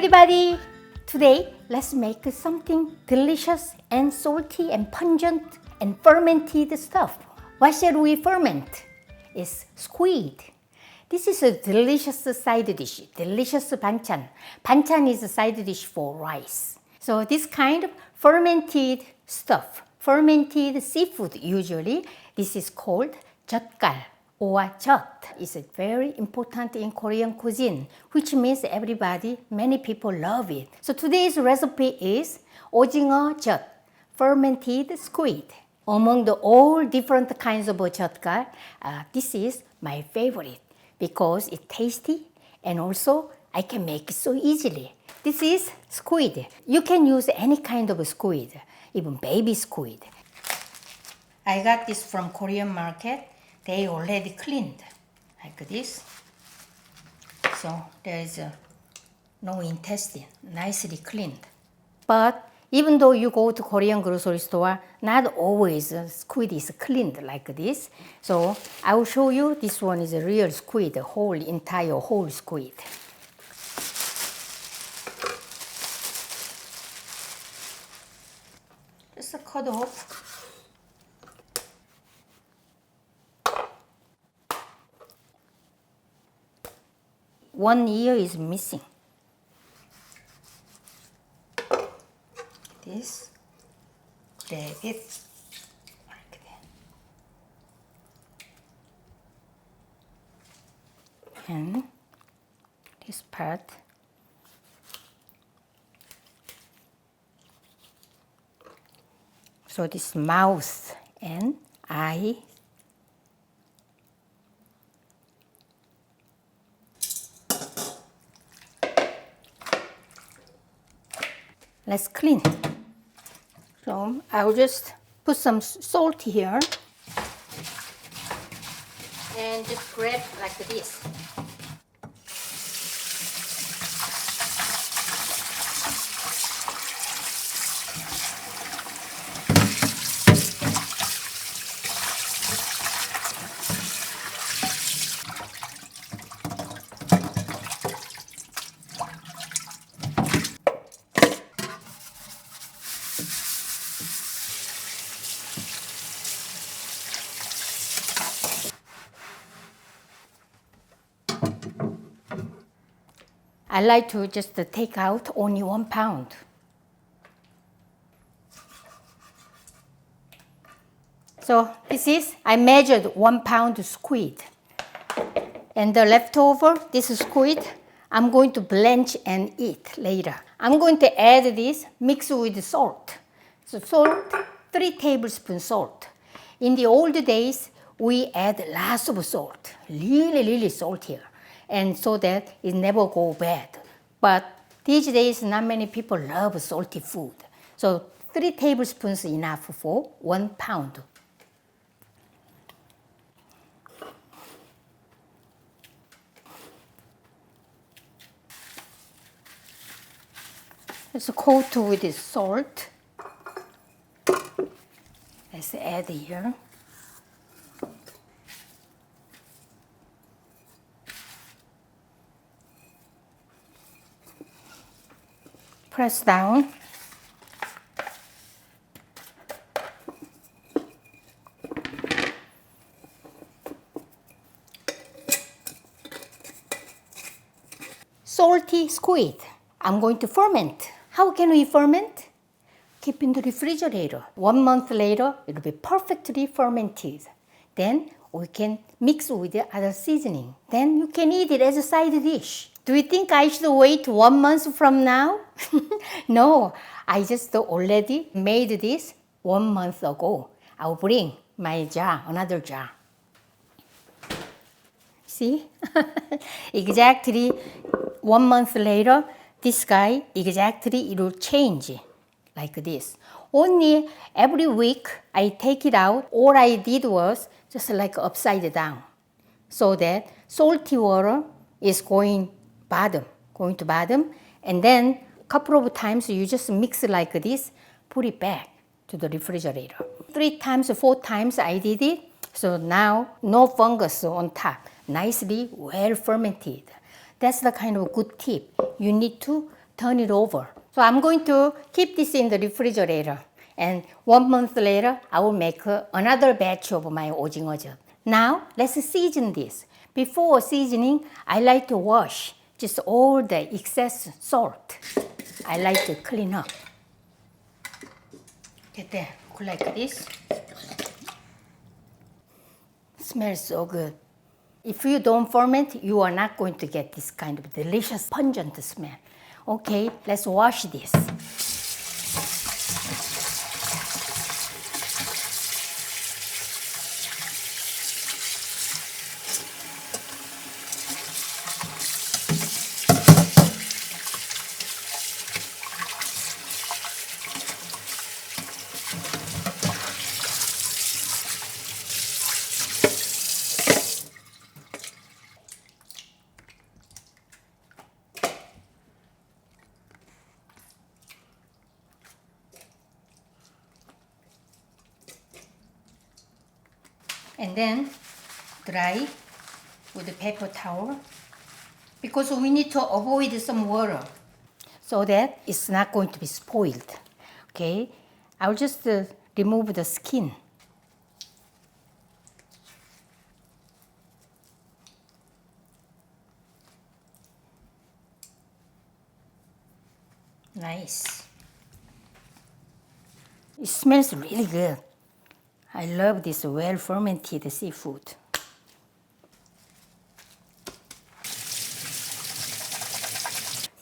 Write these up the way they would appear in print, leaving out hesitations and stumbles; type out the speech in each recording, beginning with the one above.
everybody! Today, let's make something delicious and salty and pungent and fermented stuff. What shall we ferment? It's squid. This is a delicious side dish, delicious banchan. Banchan is a side dish for rice. So this kind of fermented stuff, fermented seafood usually, this is called 젓갈 or 젓. It's very important in Korean cuisine, which means everybody, many people love it. So today's recipe is 오징어젓, fermented squid. Among the all different kinds of 젓갈, this is my favorite because it's tasty and also I can make it so easily. This is squid. You can use any kind of squid, even baby squid. I got this from Korean market. They already cleaned like this. So there is no intestine, nicely cleaned. But even though you go to Korean grocery store, not always squid is cleaned like this. So I will show you this one is a real squid, entire whole squid. Just cut off. One ear is missing. This, grab it like that. And this part. So this mouth and eye. Let's clean. So I'll just put some salt here and just grab like this. I like to just take out only 1 pound. So this is, I measured 1 pound squid. And the leftover, this squid, I'm going to blanch and eat later. I'm going to add this, mix with salt. So salt, 3 tablespoons salt. In the old days, we add lots of salt, really salt here. And so that it never go bad. But these days, not many people love salty food. So 3 tablespoons enough for 1 pound. Let's coat with this salt. Let's add here. Press down. Salty squid. I'm going to ferment. How can we ferment? Keep in the refrigerator. 1 month later, it will be perfectly fermented. Then we can mix with the other seasoning. Then you can eat it as a side dish. Do you think I should wait 1 month from now? No, I just already made this 1 month ago. I'll bring my jar, another jar. See? Exactly 1 month later, this guy, exactly it will change like this. Only every week I take it out. All I did was just like upside down so that salty water is going to bottom, and then a couple of times you just mix it like this, put it back to the refrigerator. 3 times, 4 times I did it, so now no fungus on top, nicely well fermented. That's the kind of good tip. You need to turn it over. So I'm going to keep this in the refrigerator. And 1 month later, I will make another batch of my 오징어젓. Now, let's season this. Before seasoning, I like to wash just all the excess salt. I like to clean up. Get there, like this. Smells so good. If you don't ferment, you are not going to get this kind of delicious, pungent smell. Okay, let's wash this. And then dry with a paper towel because we need to avoid some water so that it's not going to be spoiled. Okay, I'll just remove the skin. Nice. It smells really good. I love this well-fermented seafood.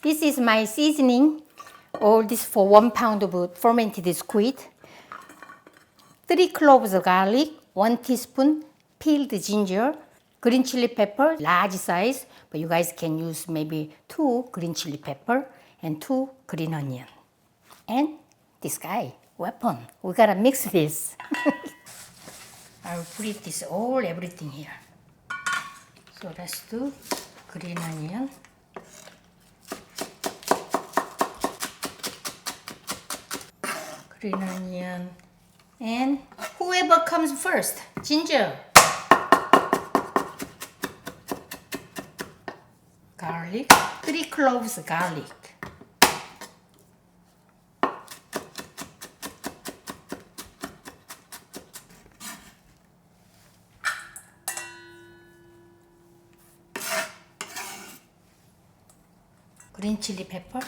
This is my seasoning. All this for 1 pound of fermented squid. 3 cloves of garlic, 1 teaspoon peeled ginger, green chili pepper, large size, but you guys can use maybe 2 green chili pepper and 2 green onion. And this guy, weapon. We gotta mix this. I'll put this everything here. So let's do green onion. Green onion. And whoever comes first, ginger. Garlic, 3 cloves of garlic. Green chili pepper.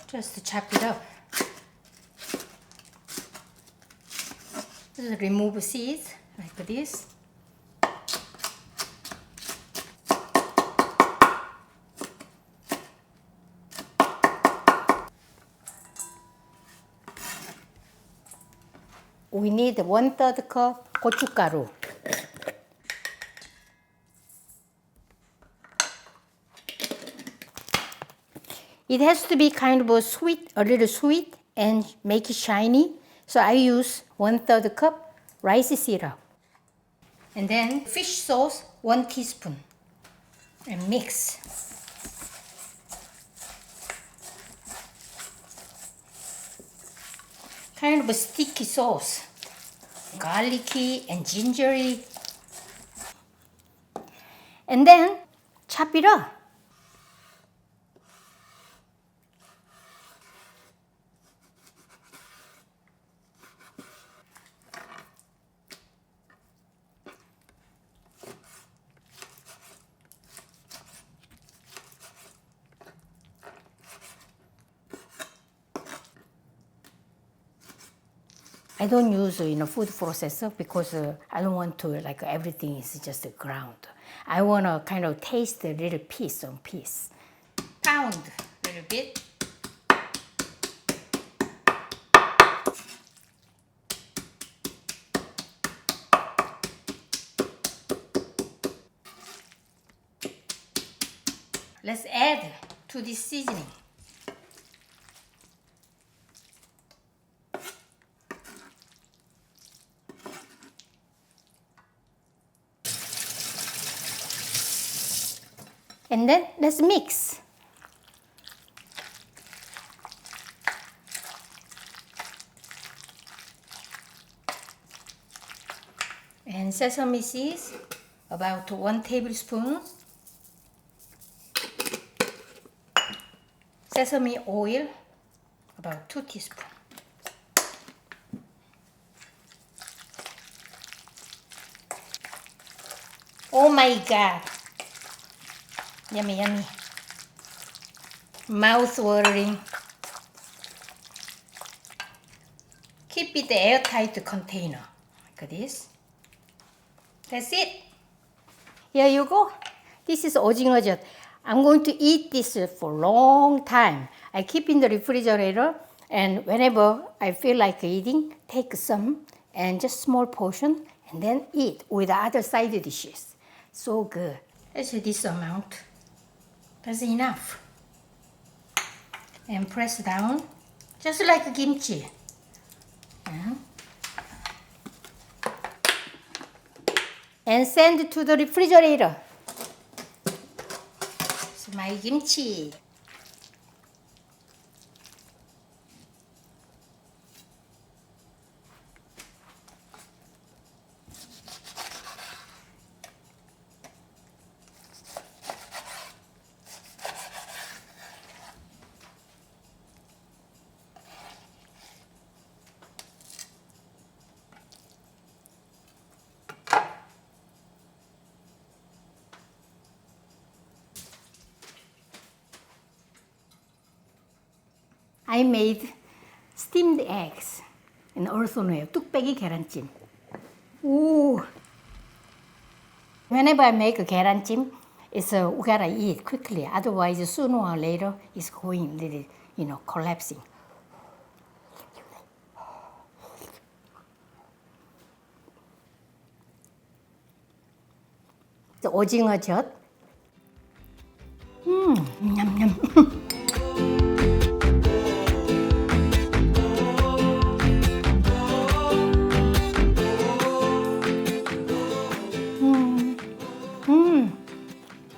Just chop it up. Just remove seeds like this. We need 1/3 cup 고춧가루. It has to be kind of sweet, a little sweet, and make it shiny. So I use 1/3 cup rice syrup. And then fish sauce, 1 teaspoon. And mix. Kind of a sticky sauce. Garlicky and gingery. And then chop it up. I don't use food processor because I don't want to like everything is just ground. I want to kind of taste a little piece on piece. Pound a little bit. Let's add to this seasoning. And then let's mix. And sesame seeds about 1 tablespoon. Sesame oil, about 2 teaspoons. Oh my God! Yummy, yummy. Mouth-watering. Keep it airtight container, like this. That's it. Here you go. This is Ojingeo-jeot. I'm going to eat this for a long time. I keep in the refrigerator, and whenever I feel like eating, take some and just small portion and then eat with other side dishes. So good. That's this amount. That's enough. And press down, just like kimchi. And send to the refrigerator. It's my kimchi. I made steamed eggs in earthenware, 뚝배기 계란찜. Ooh. Whenever I make a 계란찜, we gotta eat quickly. Otherwise, sooner or later, it's going little, collapsing. The 오징어젓. Yum, yum.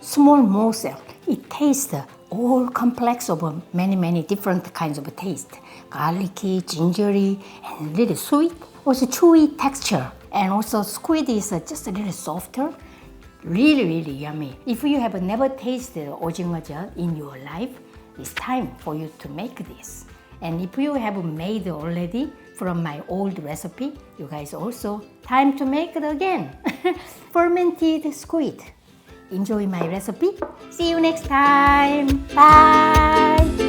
Small morsel. It tastes all complex of many different kinds of taste. Garlicky, gingery, and a little sweet. Also chewy texture. And also squid is just a little softer. Really yummy. If you have never tasted 오징어젓 in your life, it's time for you to make this. And if you have made already from my old recipe, you guys also time to make it again. Fermented squid. Enjoy my recipe. See you next time. Bye.